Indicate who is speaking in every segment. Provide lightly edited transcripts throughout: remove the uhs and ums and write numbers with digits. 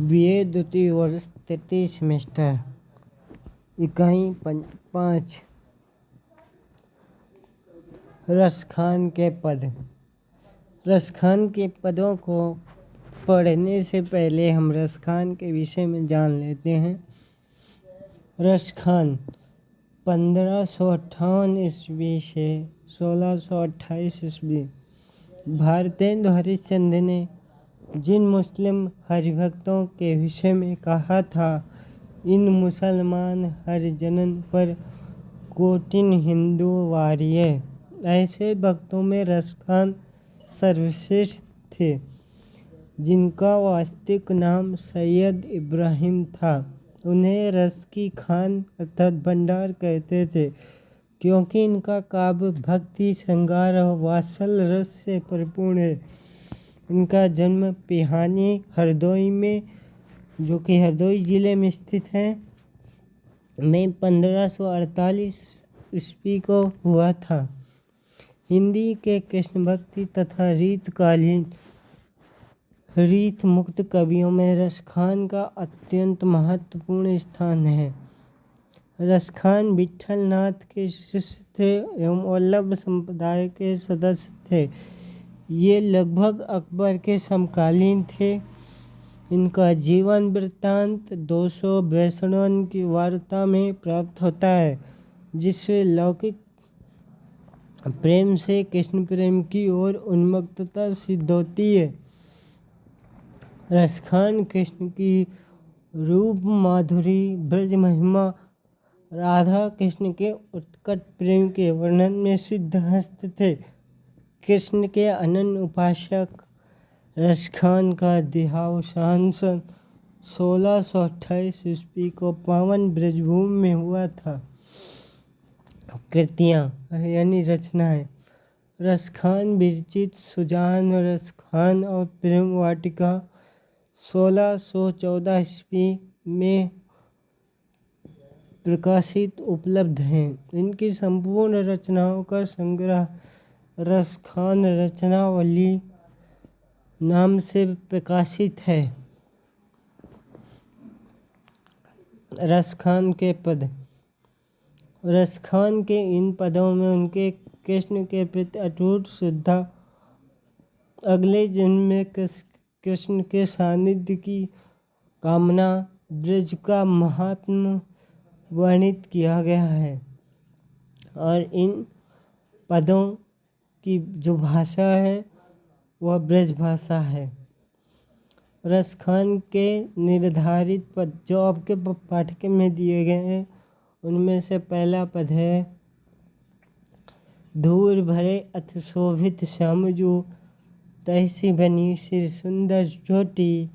Speaker 1: BA द्वितीय वर्ष तृतीय सेमेस्टर इकाई 5 रसखान के पद। रसखान के पदों को पढ़ने से पहले हम रसखान के विषय में जान लेते हैं। रसखान 1558 ईस्वी से 1628 ईस्वी भारतेंदु हरिश्चंद्र ने जिन मुस्लिम हरिभक्तों के विषय में कहा था, इन मुसलमान हरिजनन पर कोटिन हिंदू वारिये। ऐसे भक्तों में रसखान सर्वश्रेष्ठ थे, जिनका वास्तविक नाम सैयद इब्राहिम था। उन्हें रस की खान अर्थात भंडार कहते थे, क्योंकि इनका काव्य भक्ति, श्रृंगार और वात्सल रस से परिपूर्ण है। इनका जन्म पिहानी हरदोई में, जो कि हरदोई जिले में स्थित है, में 1548 ईस्वी को हुआ था। हिंदी के कृष्ण भक्ति तथा रीतकालीन रीत मुक्त कवियों में रसखान का अत्यंत महत्वपूर्ण स्थान है। रसखान विट्ठल नाथ के शिष्य थे एवं वल्लभ संप्रदाय के सदस्य थे। ये लगभग अकबर के समकालीन थे। इनका जीवन वृत्तांत 200 वैष्णवन की वार्ता में प्राप्त होता है, जिससे लौकिक प्रेम से कृष्ण प्रेम की ओर उन्मुक्तता सिद्ध होती है। रसखान कृष्ण की रूप माधुरी, ब्रज महिमा, राधा कृष्ण के उत्कट प्रेम के वर्णन में सिद्धहस्त थे। कृष्ण के अनन्य उपासक रसखान का देहावसान 1628 ईस्वी को पावन ब्रजभूमि में हुआ था। कृतियाँ यानी रचनाएं। रसखान विरचित सुजान रसखान और प्रेम वाटिका 1614 ईस्वी में प्रकाशित उपलब्ध हैं। इनकी संपूर्ण रचनाओं का संग्रह रसखान रचनावली नाम से प्रकाशित है। रसखान के पद। रसखान के इन पदों में उनके कृष्ण के प्रति अटूट श्रद्धा, अगले जन्म में कृष्ण के सानिध्य की कामना, ब्रज का महात्म्य वर्णित किया गया है। और इन पदों की जो भाषा है वह ब्रज भाषा है। रसखान के निर्धारित पद जो आपके पाठ्यक्रम में दिए गए हैं, उनमें से पहला पद है, धूर भरे अथ शोभित श्यामजू, तैसी बनी सिर सुंदर चोटी,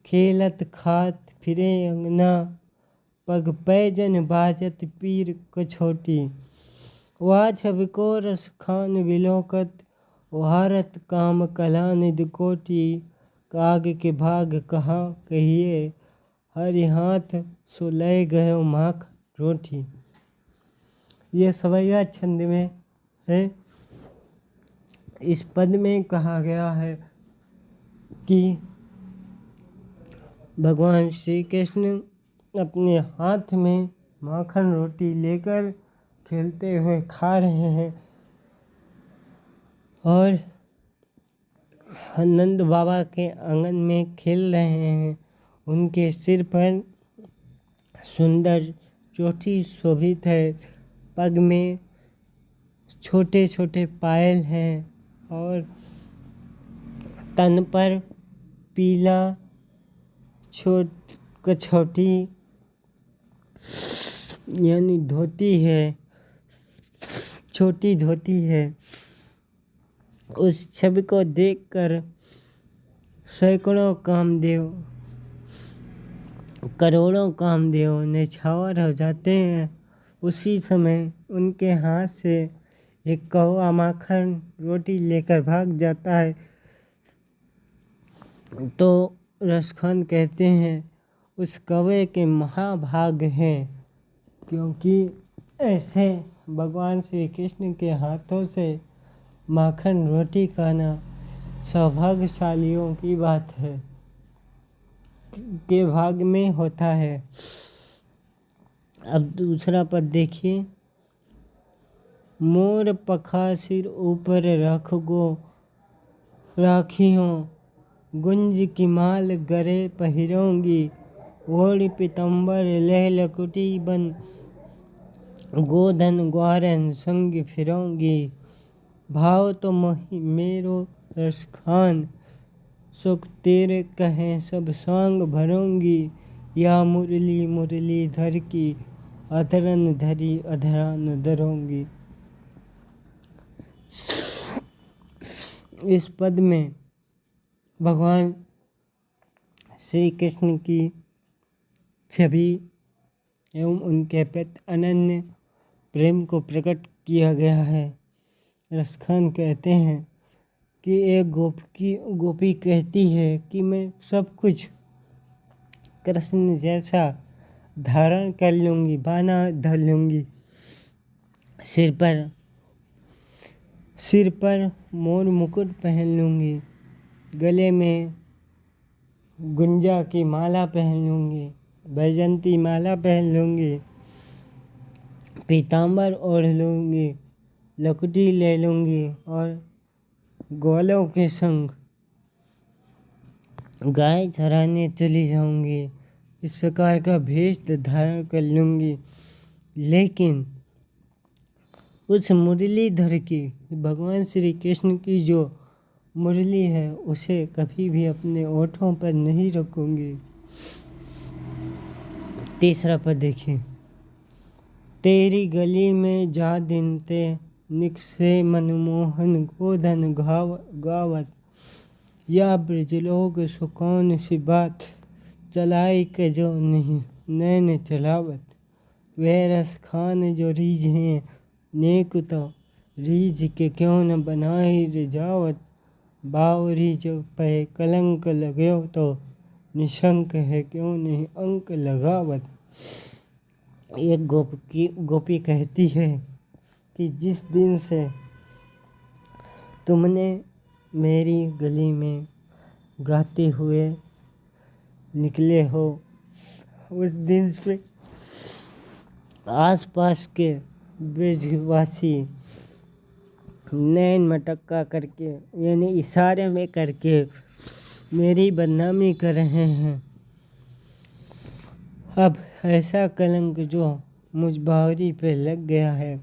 Speaker 1: खेलत खात फिरे अंगना, पग पैजन बाजत पीर कछोटी। वाह छबिको रसखान विलोकत, भारत काम कला निध कोटि, काग के भाग कहाँ कहिए, हरि हाथ सुलय गयो माखन रोटी। ये सवैया छंद में है। इस पद में कहा गया है कि भगवान श्री कृष्ण अपने हाथ में माखन रोटी लेकर खेलते हुए खा रहे हैं और नंद बाबा के आंगन में खेल रहे हैं। उनके सिर पर सुंदर चोटी शोभित है, पग में छोटे छोटे पायल हैं और तन पर पीला कछौटी यानी धोती है, छोटी धोती है। उस छवि को देखकर सैकड़ों कामदेव, करोड़ों कामदेव निछावर हो जाते हैं। उसी समय उनके हाथ से एक कौवा माखन रोटी लेकर भाग जाता है। तो रसखान कहते हैं उस कौवे के महाभाग हैं, क्योंकि ऐसे भगवान श्री कृष्ण के हाथों से माखन रोटी खाना सौभाग्यशालियों की बात है। के भाग में होता है। अब दूसरा पद देखिए, मोर पखा सिर ऊपर रख गो राखियों, गुंज की माल गरे पहिरोंगी, ओढ़ पीतम्बर लह लकुटी बन, गोधन ग्वारन संग फिरोंगी, भाव तो मोहि मेरो रस खान, सुख तेरे कहें सब सांग भरोंगी, या मुरली मुरली धर की, अधरन धरी अधरान धरोंगी। इस पद में भगवान श्री कृष्ण की छवि एवं उनके प्रति अनन्य प्रेम को प्रकट किया गया है। रसखान कहते हैं कि एक गोपी कहती है कि मैं सब कुछ कृष्ण जैसा धारण कर लूँगी, बाना धर लूँगी, सिर पर मोर मुकुट पहन लूँगी, गले में गुंजा की माला पहन लूँगी, बैजंती माला पहन लूँगी, पीताम्बर ओढ़ लूँगी, लकुटी ले लूँगी और ग्वालों के संग गाय चराने चली जाऊँगी। इस प्रकार का भेष धारण कर लूँगी। लेकिन उस मुरलीधर की, भगवान श्री कृष्ण की जो मुरली है उसे कभी भी अपने ओठों पर नहीं रखूँगी। तीसरा पद देखिए, तेरी गली में जा दिन ते, निकसे मनमोहन गोधन गावत, या ब्रजलोक सुकौन सी बात, चलाई के जो नहीं नैन चलावत, वह रस खान जो रीझ हैं नेक तो, रीझ के क्यों न बनाई रिजावत, बावरी जो पे कलंक लगयो तो, निशंक है क्यों नहीं अंक लगावत। एक गोपी कहती है कि जिस दिन से तुमने मेरी गली में गाते हुए निकले हो, उस दिन से आसपास के ब्रजवासी नैन मटक्का करके यानी इशारे में करके मेरी बदनामी कर रहे हैं। अब ऐसा कलंक जो मुझ बावरी पे लग गया है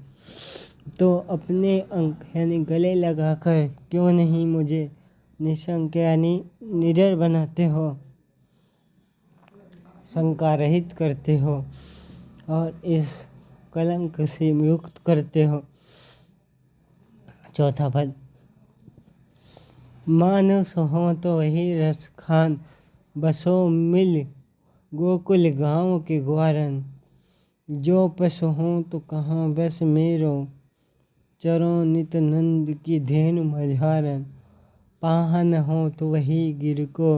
Speaker 1: तो अपने अंक यानी गले लगाकर क्यों नहीं मुझे निशंक यानी निडर बनाते हो, शंका रहित करते हो और इस कलंक से मुक्त करते हो। चौथा पद, मानस हो तो वही रस खान, बसो मिल गोकुल गाँव के ग्वारन, जो पशु हो तो कहाँ बस मेरो, चरो नित नंद की धेनु मझारन, पाहन हो तो वही गिर को,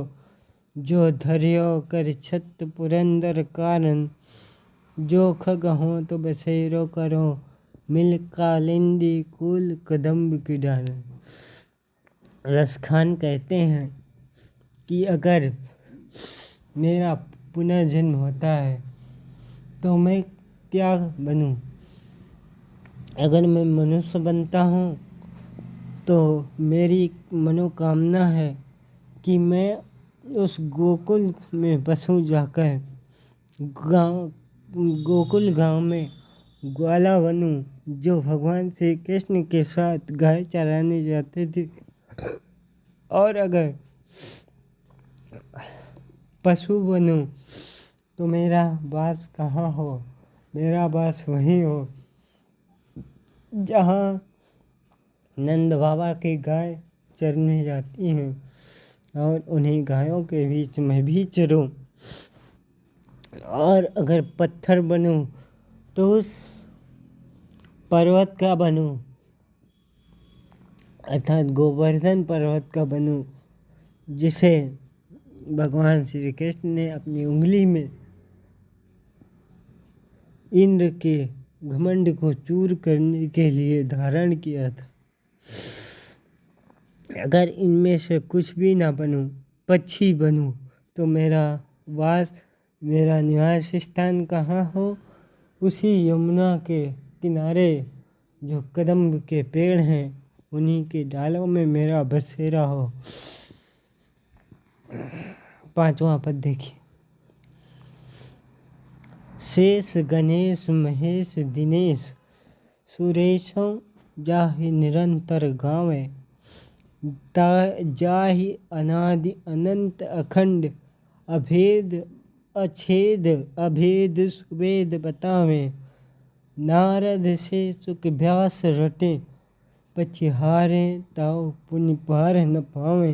Speaker 1: जो धर्यो कर छत पुरंदर कारण, जो खग हो तो बसेरो करो, मिल कालिंदी कुल कदम्ब की डालन। रसखान कहते हैं कि अगर मेरा पुनर्जन्म होता है तो मैं क्या बनूं? अगर मैं मनुष्य बनता हूँ तो मेरी मनोकामना है कि मैं उस गोकुल में बसूं जाकर, गोकुल गांव में ग्वाला बनूं जो भगवान श्री कृष्ण के साथ गाय चराने जाते थे। और अगर पशु बनूं तो मेरा वास कहाँ हो? मेरा वास वहीं हो जहाँ नंद बाबा की गाय चरने जाती हैं और उन्हीं गायों के बीच में भी चरूं। और अगर पत्थर बनूं तो उस पर्वत का बनूं, अर्थात गोवर्धन पर्वत का बनूं, जिसे भगवान श्री कृष्ण ने अपनी उंगली में इंद्र के घमंड को चूर करने के लिए धारण किया था। अगर इनमें से कुछ भी ना बनूं, पक्षी बनूं, तो मेरा वास मेरा निवास स्थान कहाँ हो? उसी यमुना के किनारे जो कदम्ब के पेड़ हैं उन्हीं के डालों में मेरा बसेरा हो। 5वां पद देखिए। शेष गणेश महेश दिनेश सुरेशों जाहि निरंतर गावे जाहि अनादि अनंत अखंड अभेद अछेद अभेद सुवेद बतावे। नारद से सुख व्यास रटे पछिहारे ताऊ पुण्य पार न पावे।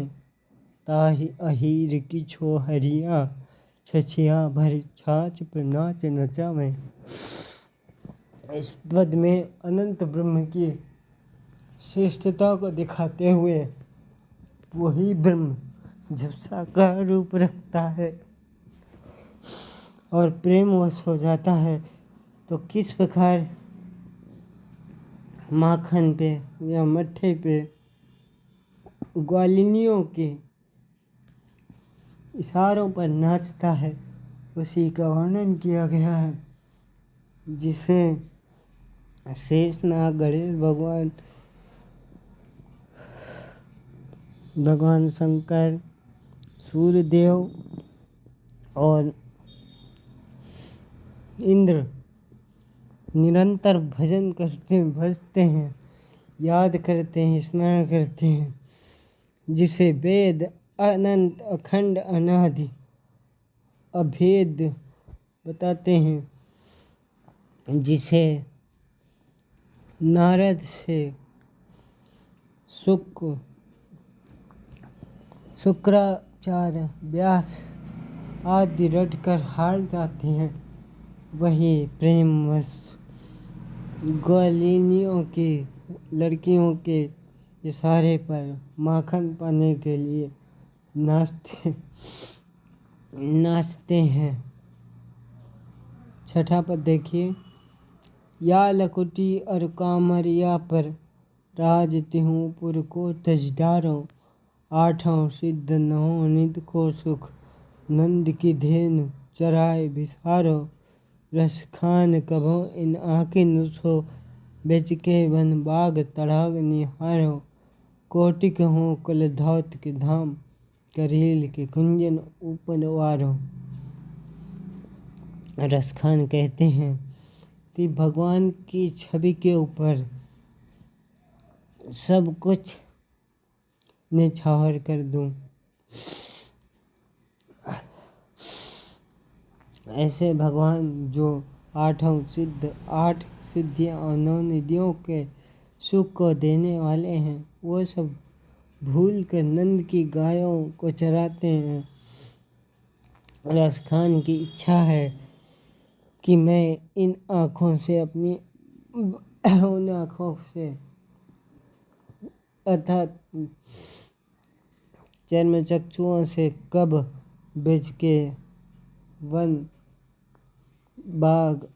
Speaker 1: ताहि अहीर की छो हरिया छछिया भर छाछ पर नाच नचावे। इस पद में अनंत ब्रह्म की श्रेष्ठता को दिखाते हुए वही ब्रह्म जब साकार रूप रखता है और प्रेमवश हो जाता है तो किस प्रकार माखन पे या मट्ठे पे ग्वालिनियों के इशारों पर नाचता है, उसी का वर्णन किया गया है, जिसे शेषनाग गणेश भगवान शंकर सूर्यदेव और इंद्र निरंतर भजन करते भजते हैं, याद करते हैं, स्मरण करते हैं, जिसे वेद अनंत अखंड अनादि अभेद बताते हैं, जिसे नारद से शुक्राचार्य व्यास आदि रटकर हार जाते हैं, वही प्रेमवश ग्वालिनियों की लड़कियों के इशारे पर माखन पाने के लिए नाचते हैं। 6ठा पद देखिए। या लकुटी और कामरिया पर राज तिहूँ पुर को तजदारो। 8वां सिद्ध 9 निध को सुख नंद की धेनु चराय बिसारो। रस खान कभो इन आँखि नुसो बेच के वन बाग तड़ाग निहारो। कोटिक हो कुल धौत के धाम करील के कुंजन ऊपर वारो। रसखान कहते हैं कि भगवान की छवि के ऊपर सब कुछ निछावर कर दूं। ऐसे भगवान जो 8 सिद्धियां और 9 निधियों के सुख को देने वाले हैं, वो सब भूल कर नंद की गायों को चराते हैं। रसखान की इच्छा है कि मैं इन आँखों से अपनी उन आँखों से अर्थात चर्म चक्षुओं से कब बेच के वन बाग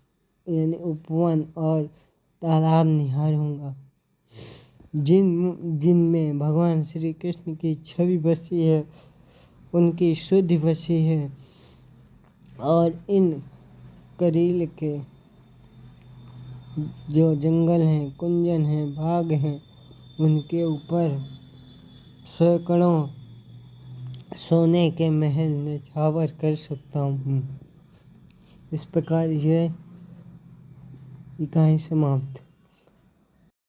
Speaker 1: यानी उपवन और तालाब निहारूंगा, जिनमें भगवान श्री कृष्ण की छवि बसी है, उनकी शुद्धि बसी है, और इन करील के जो जंगल हैं, कुंजन हैं, बाग हैं, उनके ऊपर सैकड़ों सोने के महल निछावर कर सकता हूँ। इस प्रकार यह इकाई समाप्त।